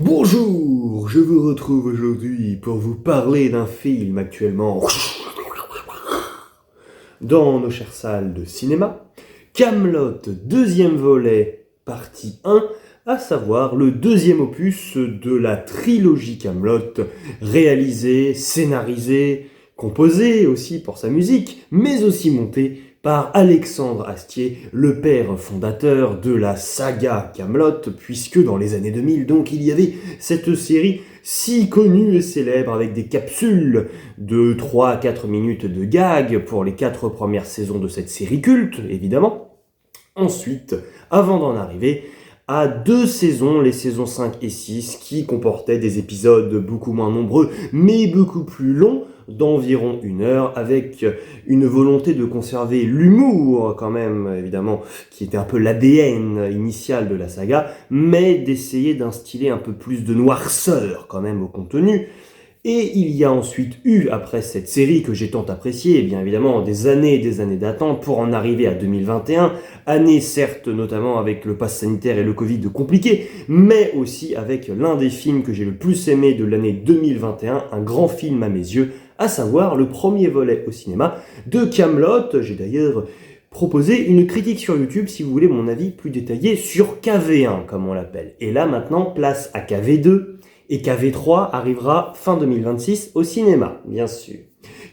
Bonjour, je vous retrouve aujourd'hui pour vous parler d'un film actuellement dans nos chères salles de cinéma, Kaamelott, deuxième volet, partie 1, à savoir le deuxième opus de la trilogie Kaamelott, réalisé, scénarisé, composé aussi pour sa musique, mais aussi monté par Alexandre Astier, le père fondateur de la saga Kaamelott, puisque dans les années 2000, donc, il y avait cette série si connue et célèbre avec des capsules de 3 à 4 minutes de gag pour les 4 premières saisons de cette série culte, évidemment. Ensuite, avant d'en arriver à 2 saisons, les saisons 5 et 6, qui comportaient des épisodes beaucoup moins nombreux, mais beaucoup plus longs, d'environ 1 heure, avec une volonté de conserver l'humour, quand même, évidemment, qui était un peu l'ADN initial de la saga, mais d'essayer d'instiller un peu plus de noirceur, quand même, au contenu. Et il y a ensuite eu, après cette série que j'ai tant appréciée, et bien évidemment des années d'attente pour en arriver à 2021, année certes notamment avec le pass sanitaire et le Covid compliqué, mais aussi avec l'un des films que j'ai le plus aimé de l'année 2021, un grand film à mes yeux, à savoir le premier volet au cinéma de Kaamelott. J'ai d'ailleurs proposé une critique sur YouTube si vous voulez mon avis plus détaillé sur KV1 comme on l'appelle. Et là maintenant, place à KV2. Et KV3 arrivera fin 2026 au cinéma, bien sûr.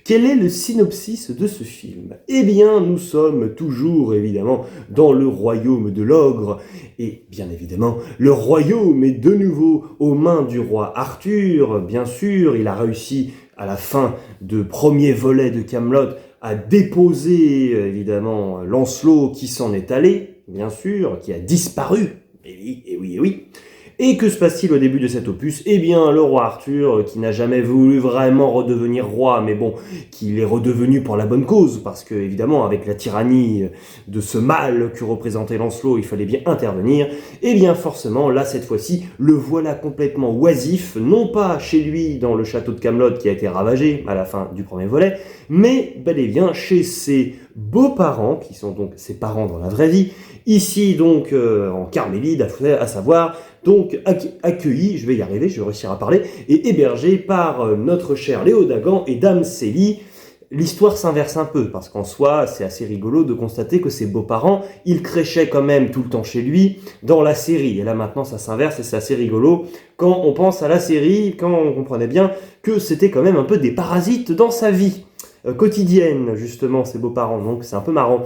Quel est le synopsis de ce film ? Eh bien, nous sommes toujours, évidemment, dans le royaume de l'ogre. Et, bien évidemment, le royaume est de nouveau aux mains du roi Arthur. Bien sûr, il a réussi, à la fin de premier volet de Kaamelott, à déposer, évidemment, Lancelot qui s'en est allé, bien sûr, qui a disparu. Et oui, et oui, et oui. Et que se passe-t-il au début de cet opus ? Eh bien, le roi Arthur, qui n'a jamais voulu vraiment redevenir roi, mais bon, qu'il est redevenu pour la bonne cause, parce que, évidemment, avec la tyrannie de ce mal que représentait Lancelot, il fallait bien intervenir. Eh bien, forcément, là, cette fois-ci, le voilà complètement oisif, non pas chez lui, dans le château de Kaamelott, qui a été ravagé à la fin du premier volet, mais bel et bien chez ses beaux-parents, qui sont donc ses parents dans la vraie vie, ici donc en Carmélide, à savoir donc accueilli, je vais y arriver, je vais réussir à parler, et hébergé par notre cher Léo Dagan et Dame Célie. L'histoire s'inverse un peu, parce qu'en soi, c'est assez rigolo de constater que ses beaux-parents, ils créchaient quand même tout le temps chez lui dans la série. Et là maintenant, ça s'inverse et c'est assez rigolo quand on pense à la série, quand on comprenait bien que c'était quand même un peu des parasites dans sa vie quotidienne, justement, ses beaux-parents. Donc c'est un peu marrant.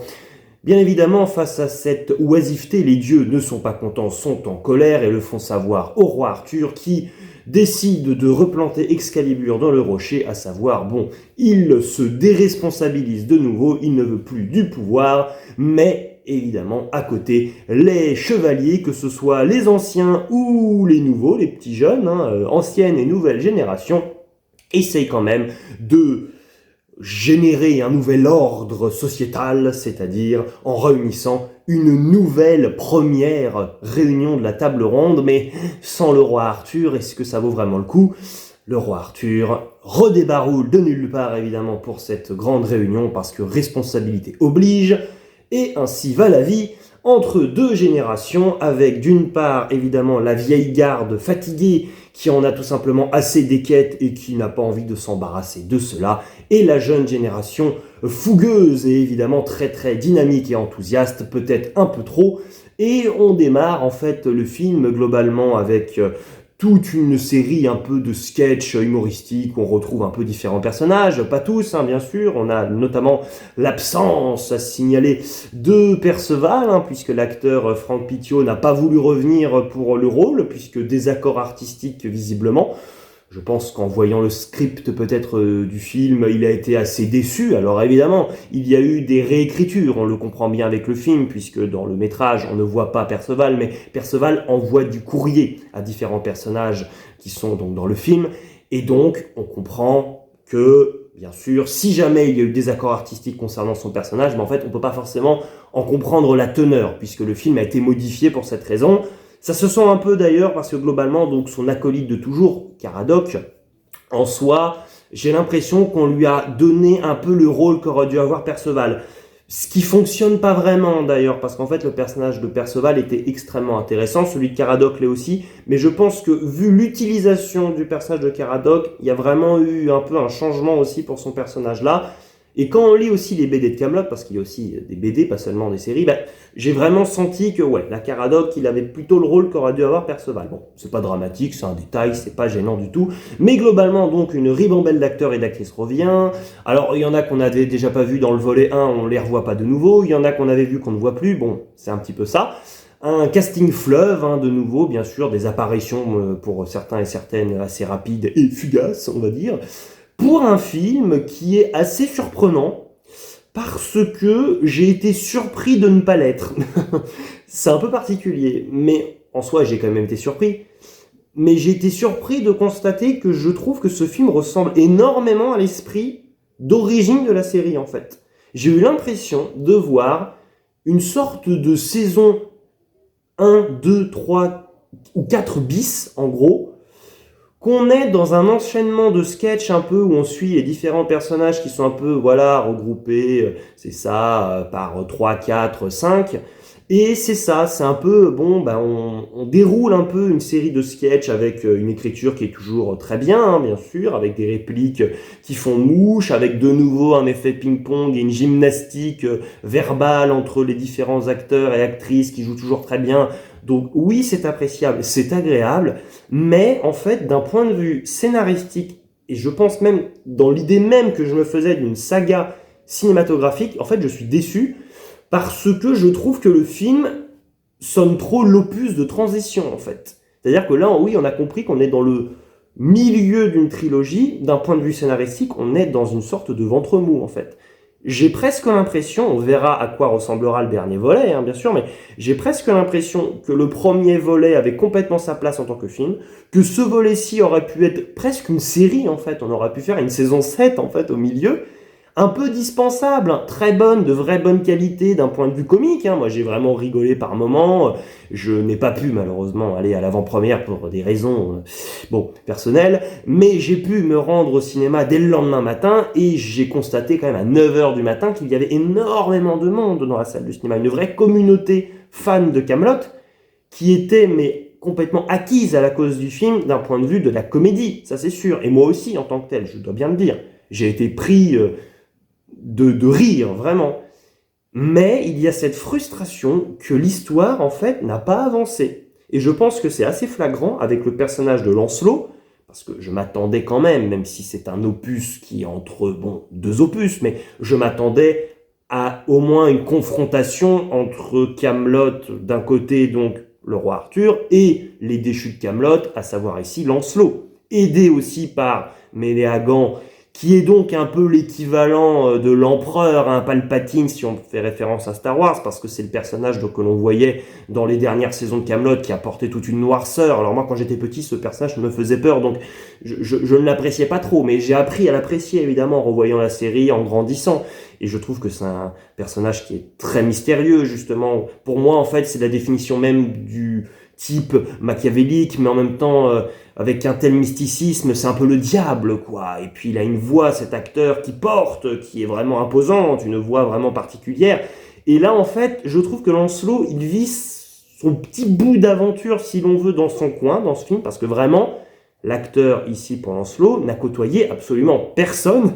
Bien évidemment, face à cette oisiveté, les dieux ne sont pas contents, sont en colère et le font savoir au roi Arthur qui décide de replanter Excalibur dans le rocher, à savoir, bon, il se déresponsabilise de nouveau, il ne veut plus du pouvoir, mais évidemment, à côté, les chevaliers, que ce soit les anciens ou les nouveaux, les petits jeunes, ancienne et nouvelle génération, essayent quand même de générer un nouvel ordre sociétal, c'est-à-dire en réunissant une nouvelle première réunion de la table ronde, mais sans le roi Arthur. Est-ce que ça vaut vraiment le coup ? Le roi Arthur redébaroule de nulle part, évidemment, pour cette grande réunion, parce que responsabilité oblige, et ainsi va la vie entre 2 générations, avec d'une part, évidemment, la vieille garde fatiguée, qui en a tout simplement assez des quêtes et qui n'a pas envie de s'embarrasser de cela, et la jeune génération fougueuse et évidemment très très dynamique et enthousiaste, peut-être un peu trop, et on démarre en fait le film globalement avec toute une série un peu de sketchs humoristiques, on retrouve un peu différents personnages, pas tous bien sûr, on a notamment l'absence à signaler de Perceval, puisque l'acteur Franck Pittiot n'a pas voulu revenir pour le rôle, puisque désaccord artistique visiblement. Je pense qu'en voyant le script peut-être du film, il a été assez déçu. Alors évidemment, il y a eu des réécritures, on le comprend bien avec le film, puisque dans le métrage, on ne voit pas Perceval, mais Perceval envoie du courrier à différents personnages qui sont donc dans le film. Et donc, on comprend que, bien sûr, si jamais il y a eu des accords artistiques concernant son personnage, mais en fait, on ne peut pas forcément en comprendre la teneur, puisque le film a été modifié pour cette raison. Ça se sent un peu d'ailleurs parce que globalement, donc son acolyte de toujours, Caradoc, en soi, j'ai l'impression qu'on lui a donné un peu le rôle qu'aurait dû avoir Perceval. Ce qui fonctionne pas vraiment d'ailleurs, parce qu'en fait le personnage de Perceval était extrêmement intéressant, celui de Caradoc l'est aussi, mais je pense que vu l'utilisation du personnage de Caradoc, il y a vraiment eu un peu un changement aussi pour son personnage là. Et quand on lit aussi les BD de Kaamelott, parce qu'il y a aussi des BD, pas seulement des séries, j'ai vraiment senti que ouais, la Caradoc, il avait plutôt le rôle qu'aurait dû avoir Perceval. Bon, c'est pas dramatique, c'est un détail, c'est pas gênant du tout, mais globalement donc une ribambelle d'acteurs et d'actrices revient. Alors il y en a qu'on avait déjà pas vu dans le volet 1, on les revoit pas de nouveau, il y en a qu'on avait vu qu'on ne voit plus, bon, c'est un petit peu ça. Un casting fleuve, de nouveau, bien sûr, des apparitions pour certains et certaines assez rapides et fugaces, on va dire, pour un film qui est assez surprenant, parce que j'ai été surpris de ne pas l'être. C'est un peu particulier, mais en soi j'ai quand même été surpris. Mais j'ai été surpris de constater que je trouve que ce film ressemble énormément à l'esprit d'origine de la série en fait. J'ai eu l'impression de voir une sorte de saison 1, 2, 3 ou 4 bis en gros, qu'on est dans un enchaînement de sketchs un peu où on suit les différents personnages qui sont un peu voilà regroupés, c'est ça, par 3, 4, 5. Et c'est ça, c'est un peu, on déroule un peu une série de sketchs avec une écriture qui est toujours très bien, bien sûr, avec des répliques qui font mouche, avec de nouveau un effet ping-pong et une gymnastique verbale entre les différents acteurs et actrices qui jouent toujours très bien. Donc oui, c'est appréciable, c'est agréable, mais en fait, d'un point de vue scénaristique, et je pense même dans l'idée même que je me faisais d'une saga cinématographique, en fait, je suis déçu parce que je trouve que le film sonne trop l'opus de transition, en fait. C'est-à-dire que là, oui, on a compris qu'on est dans le milieu d'une trilogie, d'un point de vue scénaristique, on est dans une sorte de ventre mou, en fait. J'ai presque l'impression, on verra à quoi ressemblera le dernier volet, bien sûr, mais j'ai presque l'impression que le premier volet avait complètement sa place en tant que film, que ce volet-ci aurait pu être presque une série, en fait. On aurait pu faire une saison 7, en fait, au milieu, un peu dispensable, très bonne, de vraie bonne qualité d'un point de vue comique. Moi, j'ai vraiment rigolé par moments. Je n'ai pas pu, malheureusement, aller à l'avant-première pour des raisons, personnelles. Mais j'ai pu me rendre au cinéma dès le lendemain matin et j'ai constaté quand même à 9h du matin qu'il y avait énormément de monde dans la salle du cinéma. Une vraie communauté fan de Kaamelott qui était, mais complètement acquise à la cause du film d'un point de vue de la comédie, ça c'est sûr. Et moi aussi, en tant que tel, je dois bien le dire. J'ai été pris de rire, vraiment. Mais il y a cette frustration que l'histoire, en fait, n'a pas avancé. Et je pense que c'est assez flagrant avec le personnage de Lancelot, parce que je m'attendais quand même si c'est un opus qui est entre, deux opus, mais je m'attendais à au moins une confrontation entre Kaamelott, d'un côté, donc, le roi Arthur, et les déchus de Kaamelott, à savoir ici Lancelot. Aidé aussi par Méléagant, qui est donc un peu l'équivalent de l'empereur, Palpatine, si on fait référence à Star Wars, parce que c'est le personnage que l'on voyait dans les dernières saisons de Kaamelott qui apportait toute une noirceur. Alors moi, quand j'étais petit, ce personnage me faisait peur, donc je ne l'appréciais pas trop, mais j'ai appris à l'apprécier, évidemment, en revoyant la série, en grandissant. Et je trouve que c'est un personnage qui est très mystérieux, justement. Pour moi, en fait, c'est la définition même du type machiavélique, mais en même temps, avec un tel mysticisme, c'est un peu le diable, quoi. Et puis il a une voix, cet acteur, qui est vraiment imposante, une voix vraiment particulière. Et là, en fait, je trouve que Lancelot, il vit son petit bout d'aventure, si l'on veut, dans son coin, dans ce film, parce que vraiment, l'acteur, ici, pour Lancelot, n'a côtoyé absolument personne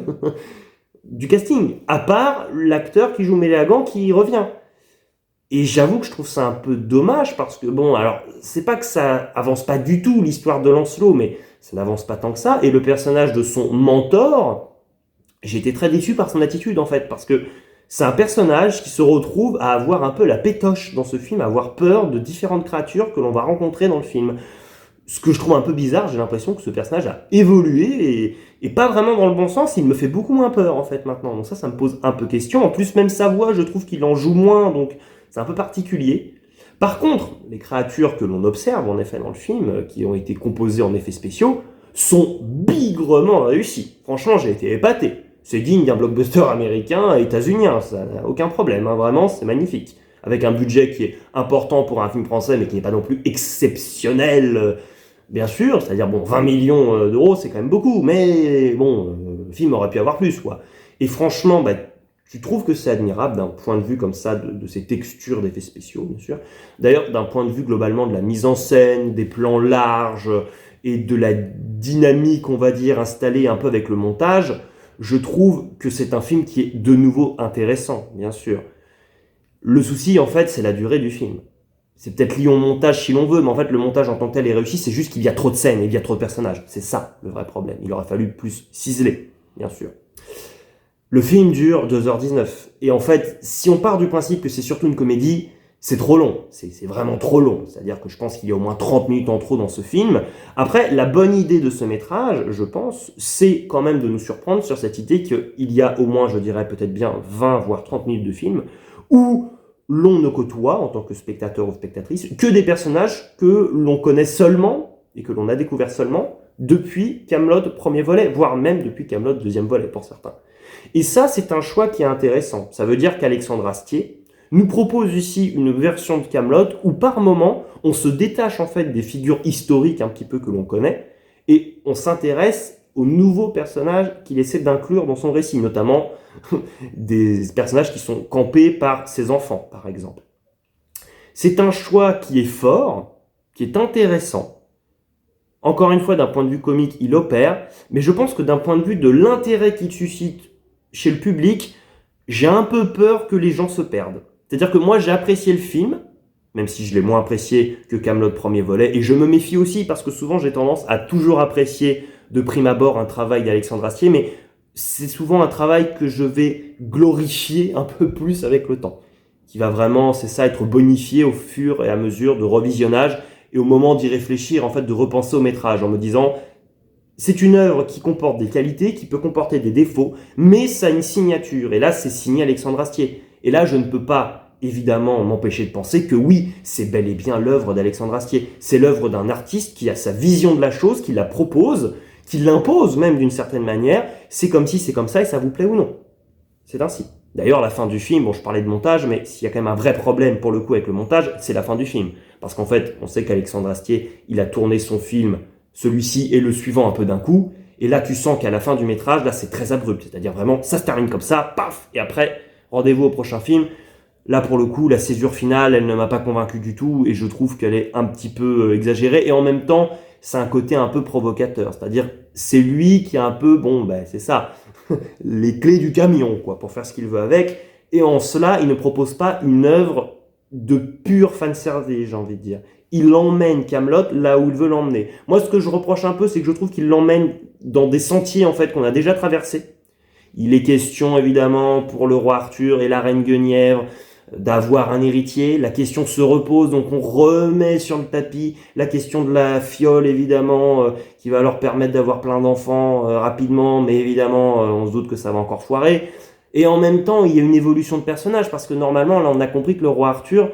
du casting, à part l'acteur qui joue Méléagant qui revient. Et j'avoue que je trouve ça un peu dommage parce que, alors, c'est pas que ça avance pas du tout l'histoire de Lancelot, mais ça n'avance pas tant que ça. Et le personnage de son mentor, j'ai été très déçu par son attitude, en fait, parce que c'est un personnage qui se retrouve à avoir un peu la pétoche dans ce film, à avoir peur de différentes créatures que l'on va rencontrer dans le film. Ce que je trouve un peu bizarre, j'ai l'impression que ce personnage a évolué et pas vraiment dans le bon sens, il me fait beaucoup moins peur, en fait, maintenant. Donc ça me pose un peu question. En plus, même sa voix, je trouve qu'il en joue moins, donc c'est un peu particulier. Par contre, les créatures que l'on observe en effet dans le film, qui ont été composées en effets spéciaux, sont bigrement réussies. Franchement, j'ai été épaté. C'est digne d'un blockbuster américain et états-unien, ça n'a aucun problème, vraiment, c'est magnifique. Avec un budget qui est important pour un film français, mais qui n'est pas non plus exceptionnel, bien sûr, c'est-à-dire 20 millions d'euros, c'est quand même beaucoup, mais le film aurait pu avoir plus, quoi. Et franchement, Je trouve que c'est admirable d'un point de vue comme ça, de ces textures d'effets spéciaux, bien sûr. D'ailleurs, d'un point de vue globalement de la mise en scène, des plans larges et de la dynamique, on va dire, installée un peu avec le montage, je trouve que c'est un film qui est de nouveau intéressant, bien sûr. Le souci, en fait, c'est la durée du film. C'est peut-être lié au montage si l'on veut, mais en fait, le montage en tant que tel est réussi, c'est juste qu'il y a trop de scènes et il y a trop de personnages. C'est ça, le vrai problème. Il aurait fallu plus ciseler, bien sûr. Le film dure 2h19. Et en fait, si on part du principe que c'est surtout une comédie, c'est trop long. C'est vraiment trop long. C'est-à-dire que je pense qu'il y a au moins 30 minutes en trop dans ce film. Après, la bonne idée de ce métrage, je pense, c'est quand même de nous surprendre sur cette idée qu'il y a au moins, je dirais peut-être bien 20 voire 30 minutes de film où l'on ne côtoie, en tant que spectateur ou spectatrice, que des personnages que l'on connaît seulement et que l'on a découvert seulement depuis Kaamelott premier volet, voire même depuis Kaamelott deuxième volet pour certains. Et ça, c'est un choix qui est intéressant. Ça veut dire qu'Alexandre Astier nous propose ici une version de Kaamelott où par moment, on se détache en fait des figures historiques un petit peu que l'on connaît et on s'intéresse aux nouveaux personnages qu'il essaie d'inclure dans son récit, notamment des personnages qui sont campés par ses enfants, par exemple. C'est un choix qui est fort, qui est intéressant. Encore une fois, d'un point de vue comique, il opère, mais je pense que d'un point de vue de l'intérêt qu'il suscite chez le public, j'ai un peu peur que les gens se perdent. C'est-à-dire que moi, j'ai apprécié le film, même si je l'ai moins apprécié que Kaamelott premier volet, et je me méfie aussi parce que souvent j'ai tendance à toujours apprécier de prime abord un travail d'Alexandre Astier, mais c'est souvent un travail que je vais glorifier un peu plus avec le temps, qui va vraiment, c'est ça, être bonifié au fur et à mesure de revisionnage et au moment d'y réfléchir, en fait, de repenser au métrage en me disant c'est une œuvre qui comporte des qualités, qui peut comporter des défauts, mais ça a une signature. Et là, c'est signé Alexandre Astier. Et là, je ne peux pas, évidemment, m'empêcher de penser que oui, c'est bel et bien l'œuvre d'Alexandre Astier. C'est l'œuvre d'un artiste qui a sa vision de la chose, qui la propose, qui l'impose même d'une certaine manière. C'est comme si, c'est comme ça, et ça vous plaît ou non. C'est ainsi. D'ailleurs, la fin du film, bon, je parlais de montage, mais s'il y a quand même un vrai problème pour le coup avec le montage, c'est la fin du film. Parce qu'en fait, on sait qu'Alexandre Astier, il a tourné son film, celui-ci et le suivant un peu d'un coup, et là tu sens qu'à la fin du métrage, là c'est très abrupt, c'est-à-dire vraiment, ça se termine comme ça, paf, et après, rendez-vous au prochain film. Là pour le coup, la césure finale, elle ne m'a pas convaincu du tout, et je trouve qu'elle est un petit peu exagérée, et en même temps, c'est un côté un peu provocateur, c'est-à-dire, c'est lui qui a un peu, bon, ben c'est ça, les clés du camion, quoi, pour faire ce qu'il veut avec, et en cela, il ne propose pas une œuvre de pur fanservice, j'ai envie de dire. Il emmène Kaamelott là où il veut l'emmener. Moi, ce que je reproche un peu, c'est que je trouve qu'il l'emmène dans des sentiers, en fait, qu'on a déjà traversés. Il est question, évidemment, pour le roi Arthur et la reine Guenièvre, d'avoir un héritier. La question se repose, donc on remet sur le tapis la question de la fiole, évidemment, qui va leur permettre d'avoir plein d'enfants rapidement, mais évidemment, on se doute que ça va encore foirer. Et en même temps, il y a une évolution de personnage, parce que normalement, là, on a compris que le roi Arthur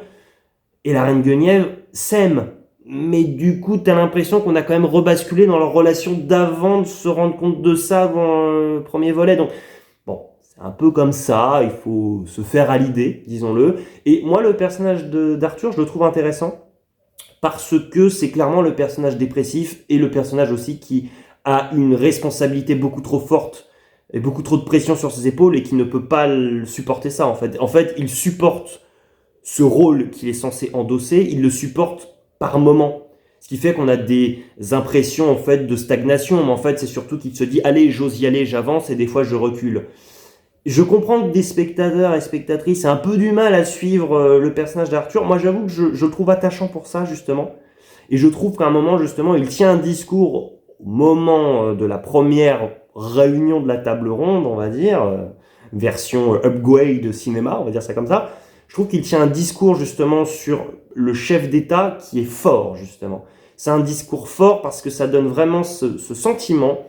et la reine Guenièvre s'aiment. Mais du coup, t'as l'impression qu'on a quand même rebasculé dans leur relation d'avant de se rendre compte de ça dans le premier volet. Donc, bon, c'est un peu comme ça, il faut se faire à l'idée, disons-le. Et moi, le personnage d'Arthur, je le trouve intéressant, parce que c'est clairement le personnage dépressif et le personnage aussi qui a une responsabilité beaucoup trop forte et beaucoup trop de pression sur ses épaules et qui ne peut pas supporter ça, en fait. En fait, il supporte ce rôle qu'il est censé endosser, il le supporte par moment. Ce qui fait qu'on a des impressions en fait de stagnation, mais en fait c'est surtout qu'il se dit allez, j'ose y aller, j'avance et des fois je recule. Je comprends que des spectateurs et spectatrices aient un peu du mal à suivre le personnage d'Arthur. Moi j'avoue que je le trouve attachant pour ça justement. Et je trouve qu'à un moment justement il tient un discours au moment de la première réunion de la table ronde, on va dire, version upgrade cinéma, on va dire ça comme ça. Je trouve qu'il tient un discours justement sur le chef d'État qui est fort justement. C'est un discours fort parce que ça donne vraiment ce sentiment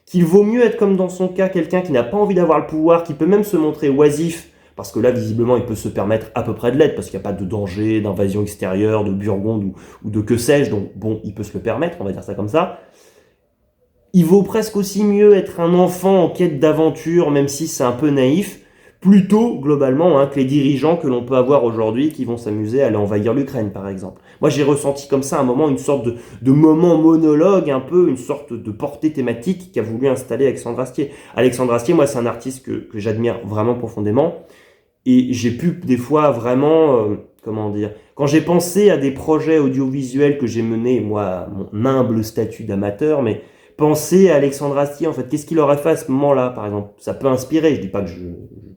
qu'il vaut mieux être comme dans son cas, quelqu'un qui n'a pas envie d'avoir le pouvoir, qui peut même se montrer oisif, parce que là visiblement il peut se permettre à peu près de l'aide, parce qu'il n'y a pas de danger, d'invasion extérieure, de Burgonde ou de que sais-je, donc bon, il peut se le permettre, on va dire ça comme ça. Il vaut presque aussi mieux être un enfant en quête d'aventure, même si c'est un peu naïf, plutôt globalement que les dirigeants que l'on peut avoir aujourd'hui qui vont s'amuser à aller envahir l'Ukraine par exemple. Moi j'ai ressenti comme ça à un moment une sorte de moment monologue, un peu une sorte de portée thématique qu'a voulu installer Alexandre Astier. Alexandre Astier, moi c'est un artiste que j'admire vraiment profondément, et j'ai pu des fois vraiment, comment dire, quand j'ai pensé à des projets audiovisuels que j'ai menés, moi à mon humble statut d'amateur, mais penser à Alexandre Astier, en fait, qu'est-ce qu'il aurait fait à ce moment-là, par exemple. Ça peut inspirer, je dis pas que je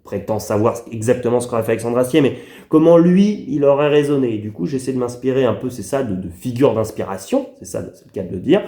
prétends savoir exactement ce qu'aurait fait Alexandre Astier, mais comment lui, il aurait raisonné. Et du coup, j'essaie de m'inspirer un peu, c'est ça, de figures d'inspiration, c'est le cas de le dire,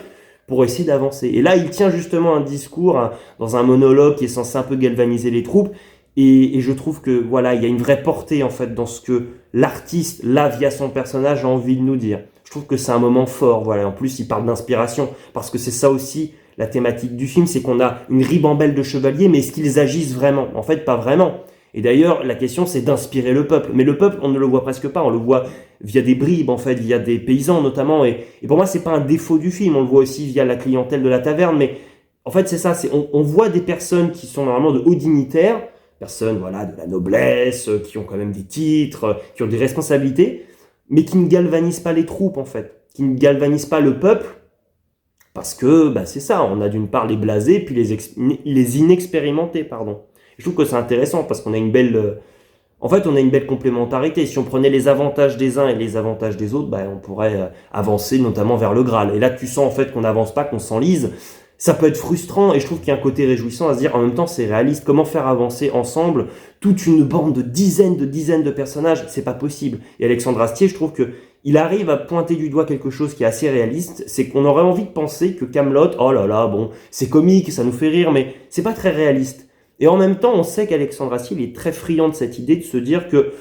pour essayer d'avancer. Et là, il tient justement un discours dans un monologue qui est censé un peu galvaniser les troupes, et je trouve que voilà, il y a une vraie portée en fait dans ce que l'artiste, là, via son personnage, a envie de nous dire. Je trouve que c'est un moment fort, voilà. En plus, il parle d'inspiration, parce que c'est ça aussi la thématique du film, c'est qu'on a une ribambelle de chevaliers, mais est-ce qu'ils agissent vraiment? En fait, pas vraiment. Et d'ailleurs, la question, c'est d'inspirer le peuple. Mais le peuple, on ne le voit presque pas, on le voit via des bribes, en fait, via des paysans notamment. Et pour moi, c'est pas un défaut du film, on le voit aussi via la clientèle de la taverne, mais en fait, c'est ça, on voit des personnes qui sont normalement de hauts dignitaires, personnes, voilà, de la noblesse, qui ont quand même des titres, qui ont des responsabilités, mais qui ne galvanisent pas les troupes, en fait, qui ne galvanisent pas le peuple, parce que, c'est ça, on a d'une part les blasés, puis les inexpérimentés, pardon. Je trouve que c'est intéressant, parce qu'on a une belle... En fait, on a une belle complémentarité. Si on prenait les avantages des uns et les avantages des autres, on pourrait avancer notamment vers le Graal. Et là, tu sens en fait qu'on n'avance pas, qu'on s'enlise. Ça peut être frustrant, et je trouve qu'il y a un côté réjouissant à se dire, en même temps, c'est réaliste. Comment faire avancer ensemble toute une bande de dizaines de personnages? C'est pas possible. Et Alexandre Astier, je trouve que il arrive à pointer du doigt quelque chose qui est assez réaliste. C'est qu'on aurait envie de penser que Kaamelott, oh là là, bon, c'est comique, ça nous fait rire, mais c'est pas très réaliste. Et en même temps, on sait qu'Alexandre Astier, il est très friand de cette idée de se dire que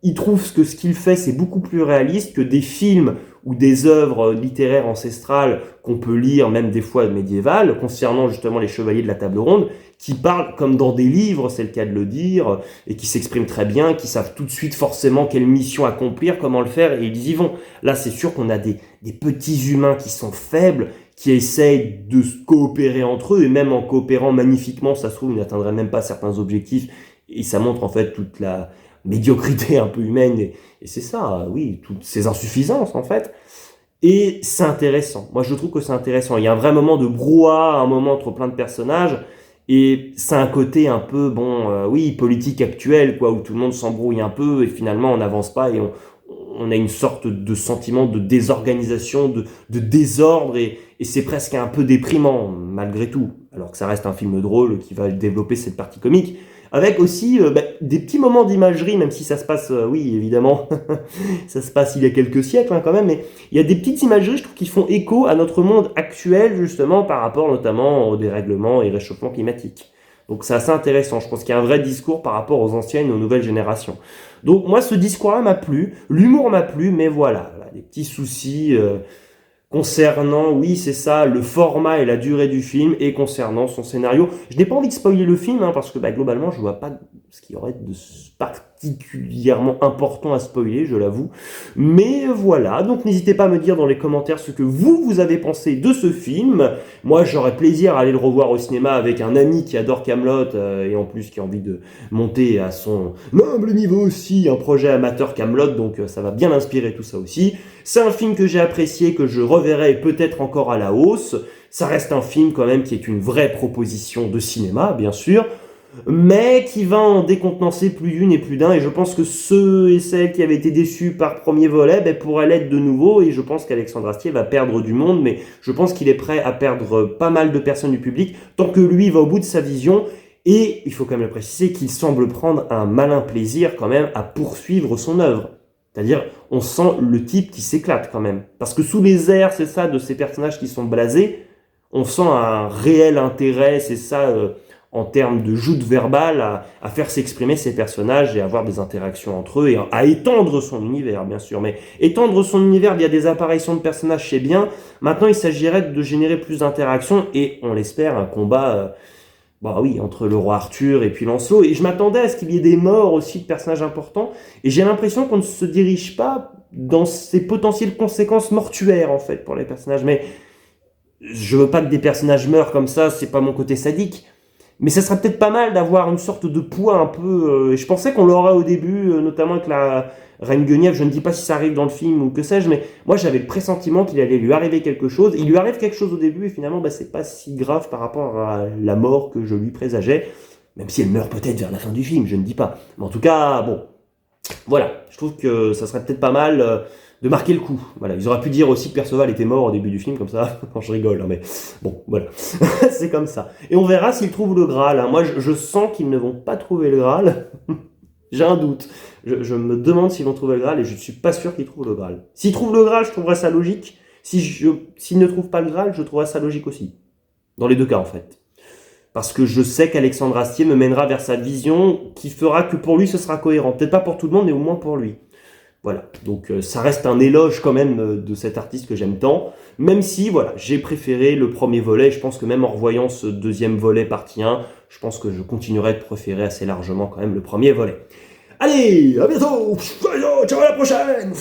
il trouve que ce qu'il fait, c'est beaucoup plus réaliste que des films ou des œuvres littéraires ancestrales qu'on peut lire, même des fois médiévales, concernant justement les chevaliers de la table ronde, qui parlent comme dans des livres, c'est le cas de le dire, et qui s'expriment très bien, qui savent tout de suite forcément quelle mission accomplir, comment le faire, et ils y vont. Là, c'est sûr qu'on a des petits humains qui sont faibles, qui essayent de se coopérer entre eux, et même en coopérant magnifiquement, ça se trouve, ils n'atteindraient même pas certains objectifs, et ça montre en fait toute la médiocrité un peu humaine, et c'est ça, oui, toutes ces insuffisances en fait. Et c'est intéressant, moi je trouve que c'est intéressant, il y a un vrai moment de brouhaha, un moment entre plein de personnages, et c'est un côté un peu, oui, politique actuel, quoi, où tout le monde s'embrouille un peu, et finalement on n'avance pas, et on a une sorte de sentiment de désorganisation, de désordre, et c'est presque un peu déprimant, malgré tout, alors que ça reste un film drôle qui va développer cette partie comique, avec aussi des petits moments d'imagerie, même si ça se passe, oui, évidemment, ça se passe il y a quelques siècles quand même, mais il y a des petites imageries, je trouve, qui font écho à notre monde actuel, justement, par rapport notamment au dérèglement et réchauffement climatique. Donc c'est assez intéressant, je pense qu'il y a un vrai discours par rapport aux anciennes et aux nouvelles générations. Donc moi, ce discours-là m'a plu, l'humour m'a plu, mais voilà, des petits soucis... concernant, oui, c'est ça, le format et la durée du film, et concernant son scénario. Je n'ai pas envie de spoiler le film, parce que globalement, je vois pas ce qu'il y aurait de particulièrement important à spoiler, je l'avoue. Mais voilà, donc n'hésitez pas à me dire dans les commentaires ce que vous avez pensé de ce film. Moi, j'aurais plaisir à aller le revoir au cinéma avec un ami qui adore Kaamelott, et en plus qui a envie de monter à son humble niveau aussi, un projet amateur Kaamelott, donc ça va bien inspirer tout ça aussi. C'est un film que j'ai apprécié, que je reverrai peut-être encore à la hausse. Ça reste un film quand même qui est une vraie proposition de cinéma, bien sûr, mais qui va en décontenancer plus d'une et plus d'un, et je pense que ceux et celles qui avaient été déçus par premier volet pourraient l'être de nouveau, et je pense qu'Alexandre Astier va perdre du monde, mais je pense qu'il est prêt à perdre pas mal de personnes du public, tant que lui va au bout de sa vision, et il faut quand même le préciser qu'il semble prendre un malin plaisir quand même à poursuivre son œuvre. C'est-à-dire, on sent le type qui s'éclate quand même. Parce que sous les airs, c'est ça, de ces personnages qui sont blasés, on sent un réel intérêt, c'est ça, en termes de joute verbale, à faire s'exprimer ces personnages et avoir des interactions entre eux, et à étendre son univers, bien sûr. Mais étendre son univers via des apparitions de personnages, c'est bien. Maintenant, il s'agirait de générer plus d'interactions, et on l'espère, un combat... oui, entre le roi Arthur et puis Lancelot, et je m'attendais à ce qu'il y ait des morts aussi de personnages importants, et j'ai l'impression qu'on ne se dirige pas dans ces potentielles conséquences mortuaires, en fait, pour les personnages, mais je veux pas que des personnages meurent comme ça, c'est pas mon côté sadique, Mais ça serait peut-être pas mal d'avoir une sorte de poids un peu... je pensais qu'on l'aurait au début, notamment avec la Reine Guenièvre. Je ne dis pas si ça arrive dans le film ou que sais-je, mais moi j'avais le pressentiment qu'il allait lui arriver quelque chose. Il lui arrive quelque chose au début et finalement c'est pas si grave par rapport à la mort que je lui présageais. Même si elle meurt peut-être vers la fin du film, je ne dis pas. Mais en tout cas, bon, voilà. Je trouve que ça serait peut-être pas mal de marquer le coup. Voilà, ils auraient pu dire aussi que Perceval était mort au début du film, comme ça. Non, je rigole, hein, mais bon, voilà. C'est comme ça. Et on verra s'ils trouvent le Graal. Hein. Moi, je sens qu'ils ne vont pas trouver le Graal. J'ai un doute. Je me demande s'ils vont trouver le Graal et je ne suis pas sûr qu'ils trouvent le Graal. S'ils trouvent le Graal, je trouverais ça logique. S'ils ne trouvent pas le Graal, je trouverais ça logique aussi. Dans les deux cas, en fait. Parce que je sais qu'Alexandre Astier me mènera vers sa vision qui fera que pour lui ce sera cohérent. Peut-être pas pour tout le monde, mais au moins pour lui. Voilà, donc ça reste un éloge quand même de cet artiste que j'aime tant, même si voilà, j'ai préféré le premier volet, je pense que même en revoyant ce deuxième volet partie 1, je pense que je continuerai de préférer assez largement quand même le premier volet. Allez, à bientôt, ciao, à la prochaine.